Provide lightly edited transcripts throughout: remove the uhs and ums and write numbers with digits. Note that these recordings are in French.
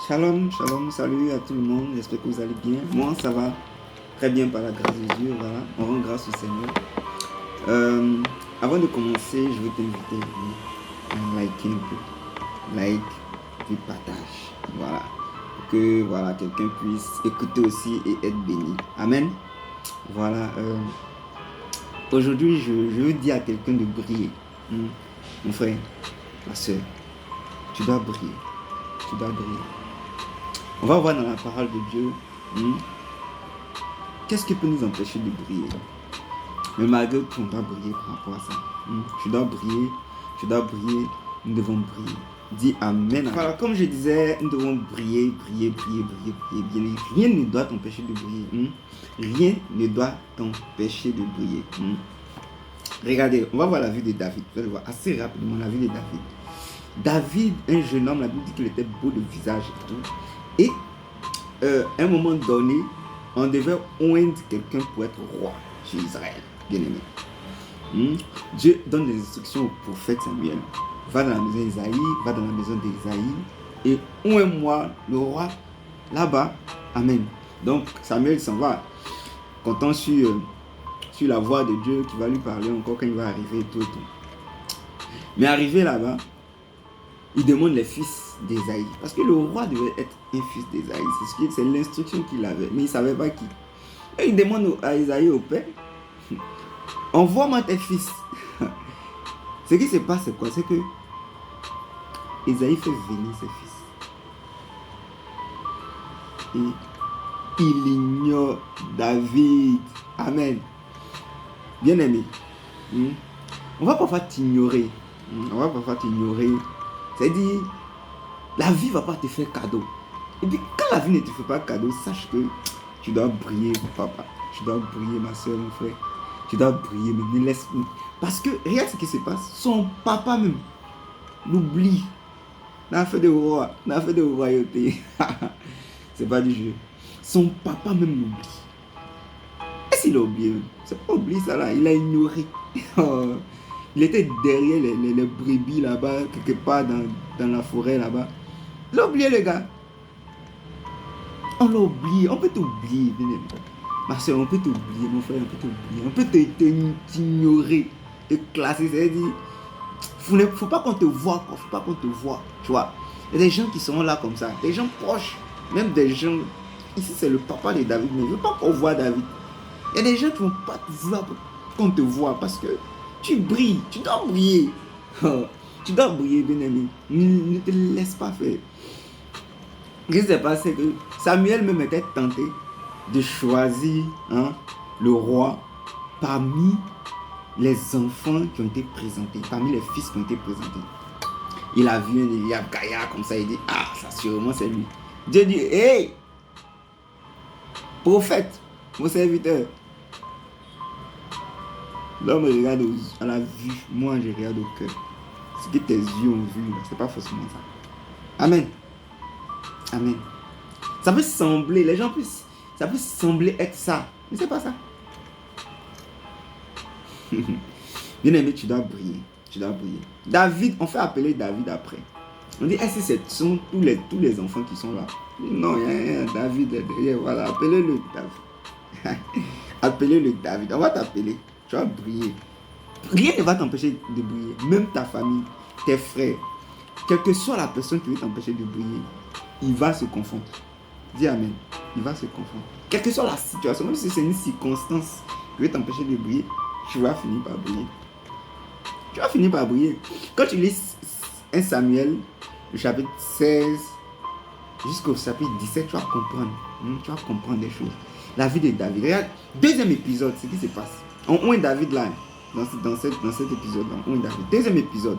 Shalom, shalom, salut à tout le monde, j'espère que vous allez bien. Moi, ça va très bien par la grâce de Dieu, voilà, on rend grâce au Seigneur. Avant de commencer, je veux t'inviter à liker un peu, like, puis partage, voilà, pour que voilà, quelqu'un puisse écouter aussi et être béni. Amen. Voilà, aujourd'hui, je veux dire à quelqu'un de briller. Mon frère, ma soeur, tu dois briller, tu dois briller. On va voir dans la parole de Dieu, qu'est-ce qui peut nous empêcher de briller. Mais malgré tout, on doit briller par rapport à ça. Tu dois briller, nous devons briller. Dis Amen. Voilà, comme je disais, nous devons briller. Rien ne doit t'empêcher de briller. Rien ne doit t'empêcher de briller. Regardez, on va voir la vie de David. Vous allez voir assez rapidement la vie de David. David, un jeune homme, la Bible dit qu'il était beau de visage et tout. Et à un moment donné, on devait oindre quelqu'un pour être roi chez Israël, bien aimé. Dieu donne des instructions au prophète Samuel. Va dans la maison d'Isaïe, va dans la maison d'Isaïe et oins-moi le roi là-bas. Amen. Donc Samuel s'en va, comptant sur la voix de Dieu qui va lui parler encore quand il va arriver et tout et tout. Mais arrivé là-bas, il demande les fils d'Ésaïe. Parce que le roi devait être un fils d'Ésaïe. C'est l'instruction qu'il avait. Mais il ne savait pas qui. Et il demande à Ésaïe, au père, envoie-moi tes fils. Ce qui se passe, c'est quoi? C'est que Ésaïe fait venir ses fils. Et il ignore David. Amen. Bien aimé. On va parfois t'ignorer. C'est-à-dire, la vie ne va pas te faire cadeau. Et puis, quand la vie ne te fait pas cadeau, sache que tu dois briller, papa. Tu dois briller, ma soeur, mon frère. Tu dois briller, mais ne laisse pas. Parce que, regarde ce qui se passe. Son papa même l'oublie. Dans l'affaire de royauté. C'est pas du jeu. Son papa même l'oublie. Est-ce qu'il a oublié? C'est pas oublié ça là. Il a ignoré. Il était derrière les brebis là-bas, quelque part dans la forêt là-bas. Il a oublié le gars. On l'a oublié. On peut t'oublier. Ma soeur, on peut t'oublier. Mon frère, on peut t'oublier. On peut t'ignorer, te classer. C'est-à-dire, faut pas qu'on te voit. Faut pas qu'on te voit. Tu vois. Il y a des gens qui sont là comme ça. Des gens proches. Même des gens. Ici, c'est le papa de David. Mais il ne veut pas qu'on voit David. Il y a des gens qui ne vont pas te vouloir qu'on te voit parce que tu brilles, tu dois briller. Tu dois briller, bien aimé. Ne te laisse pas faire. Ce qui s'est passé, c'est que Samuel même était tenté de choisir le roi parmi les enfants qui ont été présentés, parmi les fils qui ont été présentés. Il a vu un Eliab Gaïa comme ça, il dit, ah, ça sûrement c'est lui. Dieu dit, hey, prophète, mon serviteur. L'homme regarde à la vue, moi je regarde au cœur. Ce que tes yeux ont vu, c'est pas forcément ça. Amen. Amen. Ça peut sembler, les gens ça peut sembler être ça, mais c'est pas ça. Bien aimé, tu dois briller. Tu dois briller. David, on fait appeler David après. On dit, est-ce que ce sont tous les enfants qui sont là? Non, il y a David, voilà, appelez-le David. Appelez-le David, on va t'appeler. Tu vas briller. Rien ne va t'empêcher de briller. Même ta famille, tes frères. Quelle que soit la personne qui veut t'empêcher de briller, il va se confondre. Dis Amen. Il va se confondre. Quelle que soit la situation, même si c'est une circonstance qui veut t'empêcher de briller, tu vas finir par briller. Tu vas finir par briller. Quand tu lis 1 Samuel, le chapitre 16 jusqu'au chapitre 17, tu vas comprendre. Tu vas comprendre des choses. La vie de David. Regarde, deuxième épisode, ce qui se passe. On oint David là, dans cet épisode, on oint David. Deuxième épisode,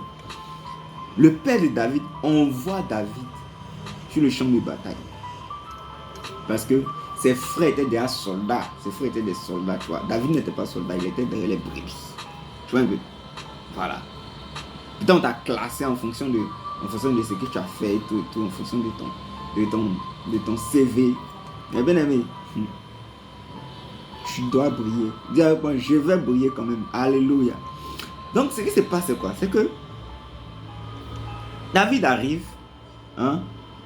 le père de David envoie David sur le champ de bataille. Parce que ses frères étaient déjà soldats. Ses frères étaient des soldats, tu vois. David n'était pas soldat, il était derrière les brebis. Tu vois un peu. Voilà. Putain, on t'a classé en fonction de ce que tu as fait et tout, en fonction de ton CV. Mais bien aimé, tu dois briller. Dis avec moi, je vais briller quand même. Alléluia. Donc, ce qui se passe, c'est quoi? C'est que David arrive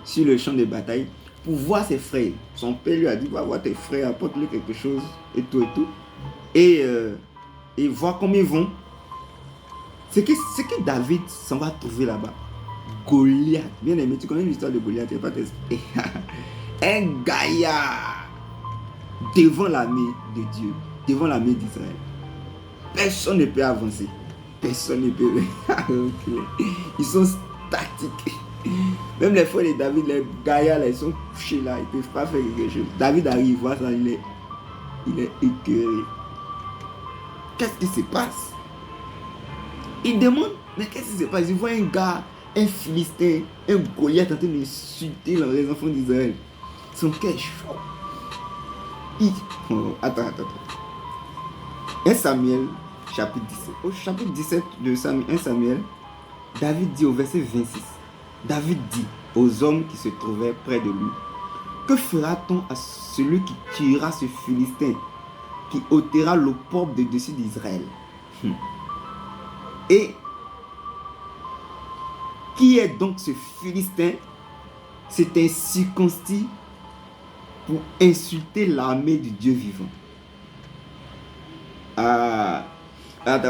sur le champ de bataille pour voir ses frères. Son père lui a dit, va voir tes frères, apporte-lui quelque chose et tout et tout. Et voir comment ils vont. C'est que David s'en va trouver là-bas. Goliath. Bien aimé, tu connais l'histoire de Goliath, pas un gaillard devant l'armée de Dieu, devant l'armée d'Israël. Personne ne peut avancer. Personne ne peut. Ils sont statiques. Même les frères de David, les gaillards, là, ils sont couchés là, ils ne peuvent pas faire quelque chose. David arrive, voit ça, il est écœuré. Qu'est-ce qui se passe? Il demande, mais qu'est-ce qui se passe? Il voit un gars, un Philistin, un Goliath en train d'insulter les enfants d'Israël. Son cœur est chaud. Attends. 1 Samuel, chapitre 17. Au chapitre 17 de 1 Samuel, David dit au verset 26, David dit aux hommes qui se trouvaient près de lui, que fera-t-on à celui qui tuera ce Philistin, qui ôtera l'opprobre de dessus d'Israël? Et qui est donc ce Philistin? C'est un circoncis pour insulter l'armée du Dieu vivant.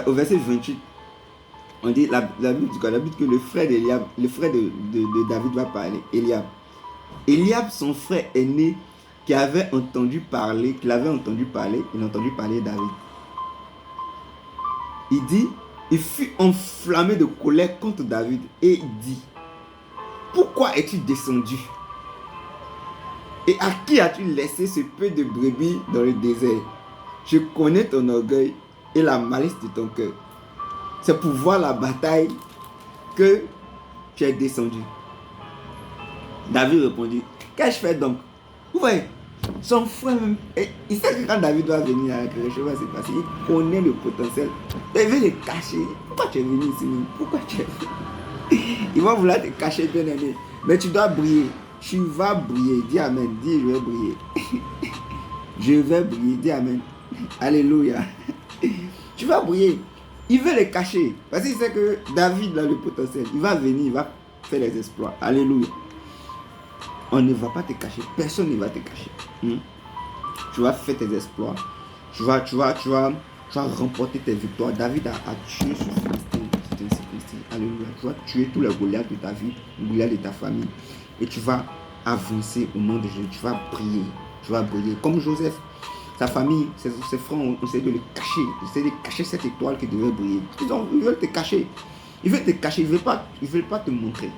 Au verset 28, on dit la Bible dit que le frère d'Eliab, le frère de David va parler, Eliab, son frère aîné, qu'il avait entendu parler de David. Il dit, il fut enflammé de colère contre David et il dit, pourquoi es-tu descendu? Et à qui as-tu laissé ce peu de brebis dans le désert? Je connais ton orgueil et la malice de ton cœur. C'est pour voir la bataille que tu es descendu. David répondit, qu'ai-je fait donc? Vous voyez, son frère même, il sait que quand David doit venir avec le cheval, c'est passé, il connaît le potentiel. Il veut le cacher. Pourquoi tu es venu ici? Pourquoi tu es venu? Il va vouloir te cacher, bien aimé. Mais tu dois briller. Tu vas briller. Dis Amen. Dis, je vais briller. Je vais briller. Dis Amen. Alléluia. Tu vas briller. Il veut le cacher. Parce qu'il sait que David a le potentiel. Il va venir, il va faire les exploits. Alléluia. On ne va pas te cacher. Personne ne va te cacher. Tu vas faire tes exploits. Tu vas remporter tes victoires. David a tué ce Philistin. C'est un circoncis. Alléluia. Tu vas tuer tous les Goliaths de ta vie, les Goliaths de ta famille. Et tu vas avancer au nom de Jésus. Tu vas briller. Tu vas briller. Comme Joseph. Sa famille, ses frères ont essayé de le cacher. Ils essaient de cacher cette étoile qui devait briller. Ils veulent te cacher. Ils veulent te cacher. Ils ne veulent pas te montrer.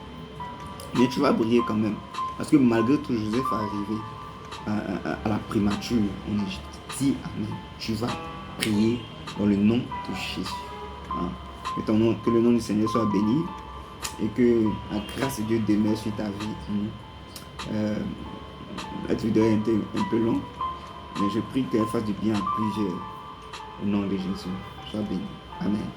Mais tu vas briller quand même. Parce que malgré tout, Joseph est arrivé à la primature en Égypte. Dis Amen. Tu vas prier dans le nom de Jésus. Que le nom du Seigneur soit béni. Et que la grâce de Dieu demeure sur ta vie. Cette vidéo est un peu longue. Mais je prie qu'elle fasse du bien à plusieurs. Au nom de Jésus. Sois béni. Amen.